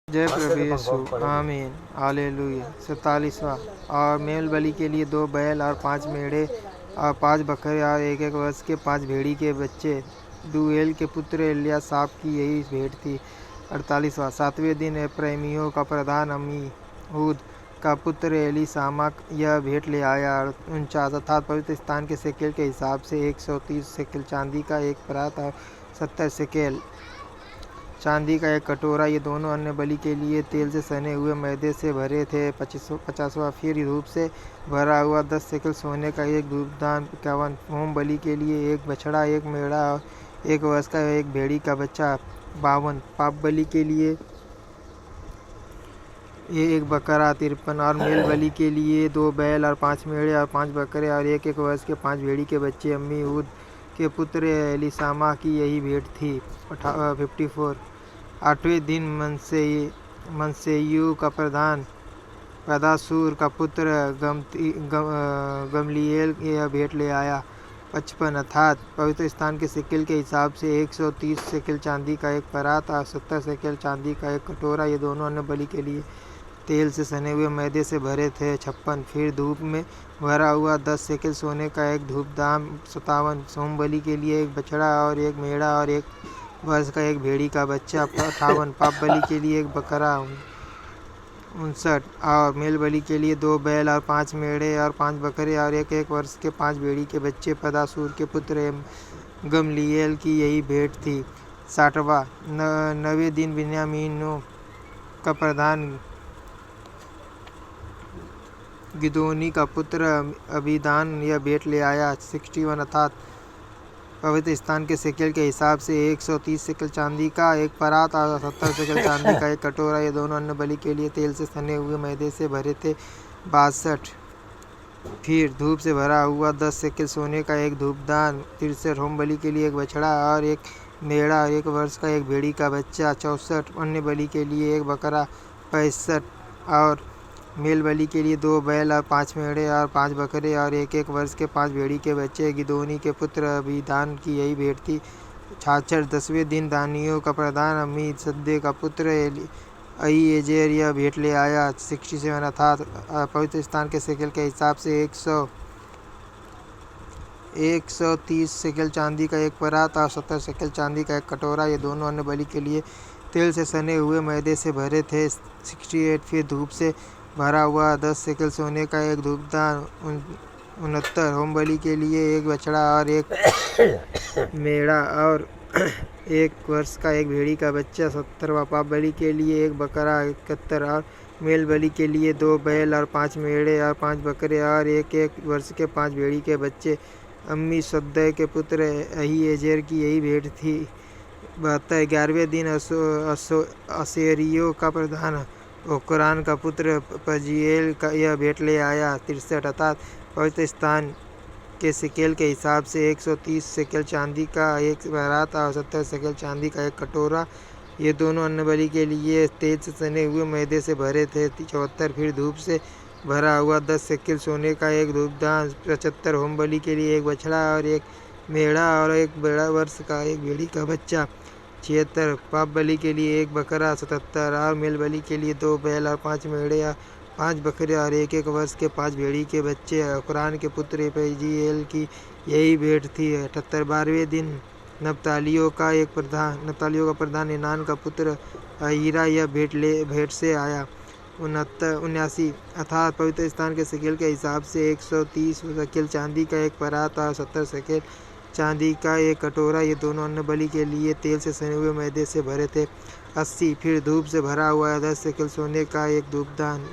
जय प्रभु यीशु। आमीन। हालेलुया। 47वां। और मेल बलि के लिए 2 बैल और 5 मेढ़े और 5 बकरे और 1 वर्ष के 5 भेड़ी के बच्चे। दूएल के पुत्र एल्यासाफ की यही भेंट थी। 48वां। 7वें दिन एप्रैमियों का प्रधान अम्मीहूद का पुत्र एलीसामा यह भेंट ले आया। 49। अर्थात पवित्र स्थान के शेकेल के हिसाब से 130 शेकेल चांदी का एक परात और 70 शेकेल चांदी का एक कटोरा, ये दोनों अन्य बलि के लिए तेल से सने हुए मैदे से भरे थे। 50वां। फिर धूप से भरा हुआ 10 शेकेल सोने का एक धूपदान। 51। होम बलि के लिए 1 बछड़ा, 1 मेढ़ा और 1 वर्ष का 1 भेड़ी का बच्चा। 52। पाप बलि के लिए 1 बकरा। 53। और मेल बलि के लिए 2 बैल और 5 मेढ़े और 5 बकरे और 1 वर्ष के 5 भेड़ी के बच्चे। अम्मीहूद के पुत्र एलीसामा की यही भेंट थी। 54। 8वें दिन मनश्शेइयों का प्रधान पदासूर का पुत्र गमलीएल यह भेंट ले आया। 55। अर्थात पवित्र स्थान के शेकेल के हिसाब से 130 शेकेल चांदी का एक परात और 70 शेकेल चांदी का एक कटोरा, ये दोनों अन्य बलि के लिए तेल से सने हुए मैदे से भरे थे। 56। फिर धूप में भरा हुआ 10 शेकेल सोने का एक धूपदान। 57। होम बलि के लिए 1 बछड़ा और 1 मेढ़ा और 1 वर्ष का 1 भेड़ी का बच्चा। 58। पाप बलि के लिए 1 बकरा। 59। और मेल बलि के लिए 2 बैल और 5 मेढ़े और 5 बकरे और 1 वर्ष के 5 भेड़ी के बच्चे। पदासूर के पुत्र गमलीएल की यही भेंट थी। 60वां। 9वें दिन बिन्यामीनों का प्रधान गिदोनी का पुत्र अबीदान यह भेंट ले आया। 61। अर्थात पवित्र स्थान के शेकेल के हिसाब से 130 शेकेल चांदी का एक परात और 70 शेकेल चांदी का एक कटोरा, ये दोनों अन्य बलि के लिए तेल से सने हुए मैदे से भरे थे। 62। फिर धूप से भरा हुआ 10 शेकेल सोने का एक धूपदान। 63। होम बलि के लिए 1 बछड़ा और 1 मेढ़ा और 1 वर्ष का 1 भेड़ी का बच्चा। 64। अन्य बलि के लिए 1 बकरा। 65। और मेल बलि के लिए 2 बैल और 5 मेढ़े और 5 बकरे और 1 वर्ष के 5 भेड़ी के बच्चे। गिदोनी के पुत्र अबीदान की यही भेंट थी। 66। 10वें दिन दानियों का प्रधान अम्मीसद्दै का पुत्र अहीएजेर यह भेंट ले आया। 67। अर्थात पवित्र स्थान के शेकेल के हिसाब से 130 शेकेल चांदी का एक परात और 70 शेकेल चांदी का एक कटोरा, ये दोनों अन्य बलि के लिए तेल से सने हुए मैदे से भरे थे। 68। फिर धूप से भरा हुआ 10 शेकेल सोने का एक धूपदान। 69। होम बलि के लिए 1 बछड़ा और 1 मेढ़ा और 1 वर्ष का 1 भेड़ी का बच्चा। 70वां। पाप बलि के लिए 1 बकरा। 71। और मेल बलि के लिए 2 बैल और 5 मेढ़े और 5 बकरे और 1 वर्ष के 5 भेड़ी के बच्चे। अम्मीसद्दै के पुत्र अहीएजेर की यही भेंट थी। 72। 11वें दिन अशेरियों का प्रधान ओकरान का पुत्र पजीएल का यह भेंट ले आया। 63। अर्थात पवित्र स्थान के शेकेल के हिसाब से 130 शेकेल चांदी का एक परात और 70 शेकेल चांदी का एक कटोरा, ये दोनों अन्न बलि के लिए तेल से सने हुए मैदे से भरे थे। 74। फिर धूप से भरा हुआ 10 शेकेल सोने का एक धूपदान। 75। होम बलि के लिए 1 बछड़ा और 1 मेढ़ा और 1 वर्ष का 1 भेड़ी का बच्चा। 76। पाप बलि के लिए 1 बकरा। 77। और मेल बलि के लिए 2 बैल और 5 मेढ़े और 5 बकरे और 1 वर्ष के 5 भेड़ी के बच्चे। ओकरान के पुत्र पजीएल की यही भेंट थी। 78। 12वें दिन नप्तालियों का प्रधान एनान का पुत्र अहीरा यह भेंट से आया। 79। अर्थात पवित्र स्थान के शेकेल के हिसाब से 130 शेकेल चांदी का एक परात और 70 शेकेल चांदी का एक कटोरा, ये दोनों अन्न बलि के लिए तेल से सने हुए मैदे से भरे थे। 80। फिर धूप से भरा हुआ 10 शेकेल सोने का एक धूपदान।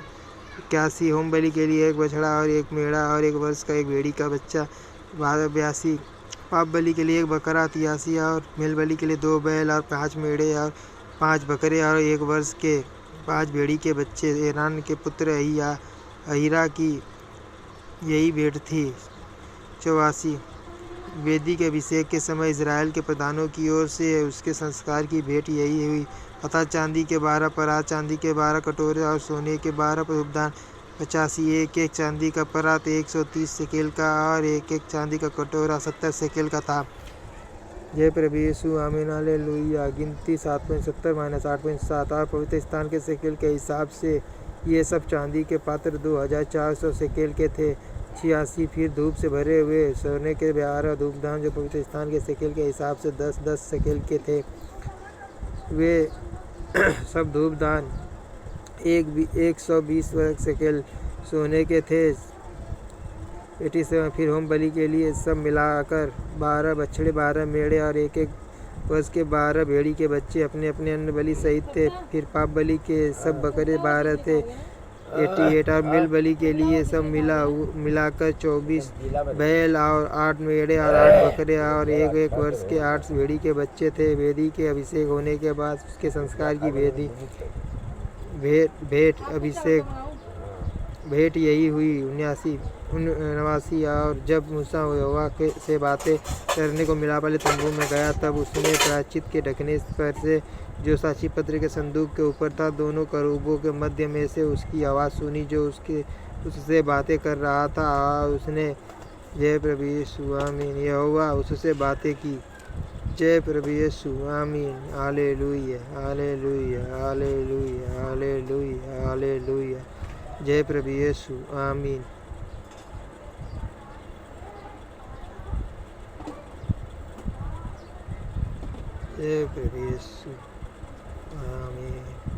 81। होम बलि के लिए 1 बछड़ा और 1 मेढ़ा और 1 वर्ष का 1 भेड़ी का बच्चा। 82। पाप बलि के लिए 1 बकरा। 83। और मेल बलि के लिए 2 बैल और 5 मेढ़े और 5 बकरे और 1 वर्ष के 5 भेड़ी के बच्चे। एनान के पुत्र अहीरा की यही भेंट थी। 84। वेदी के अभिषेक के समय इजराइल के प्रधानों की ओर से उसके संस्कार की भेंट यही हुई। अर्थात चांदी के 12 परात, चांदी के 12 कटोरे और सोने के 12 धूपदान। 85। 1 चांदी का परात 130 शेकेल का और 1 चांदी का कटोरा 70 शेकेल का था। जय प्रभु यीशु आमीन हालेलुया। गिनती 7.70 - 8.7। और पवित्र स्थान के शेकेल के हिसाब से ये सब चांदी के पात्र 2400 शेकेल के थे। 86 फिर धूप से भरे हुए सोने के 12 धूपदान जो पवित्र स्थान के शेकेल के हिसाब से 10-10 शेकेल के थे। वे सब धूपदान 120 शेकेल सोने के थे। 87 फिर होम बलि के लिए सब मिलाकर 12 बछड़े 12 मेढ़े और एक वर्ष के 12 भेड़ी के बच्चे अपने अपने अन्न बलि सहित थे। फिर पाप बलि के सब बकरे 12 थे। 88 और मेल बलि के लिए सब मिलाकर 24 बैल और 8 मेढ़े और 8 बकरे और एक वर्ष के 8 भेड़ी के बच्चे थे। वेदी के अभिषेक होने के बाद उसके संस्कार की भेंट यही हुई 79। और जब मूसा यहोवा से बातें करने को मिलाप वाले तंबू में गया, तब उसने प्रायश्चित के ढकने पर से जो साक्षी पत्र के संदूक के ऊपर था, दोनों करूबों के मध्य में से उसकी आवाज़ सुनी जो उससे बातें कर रहा था। और उसने जय प्रभु यीशु आमीन। यहोवा उससे बातें की। जय प्रभु यीशु आमीन hallelujah hallelujah hallelujah hallelujah hallelujah. जय प्रभु यीशु आमीन। जय प्रभु यीशु आमीन।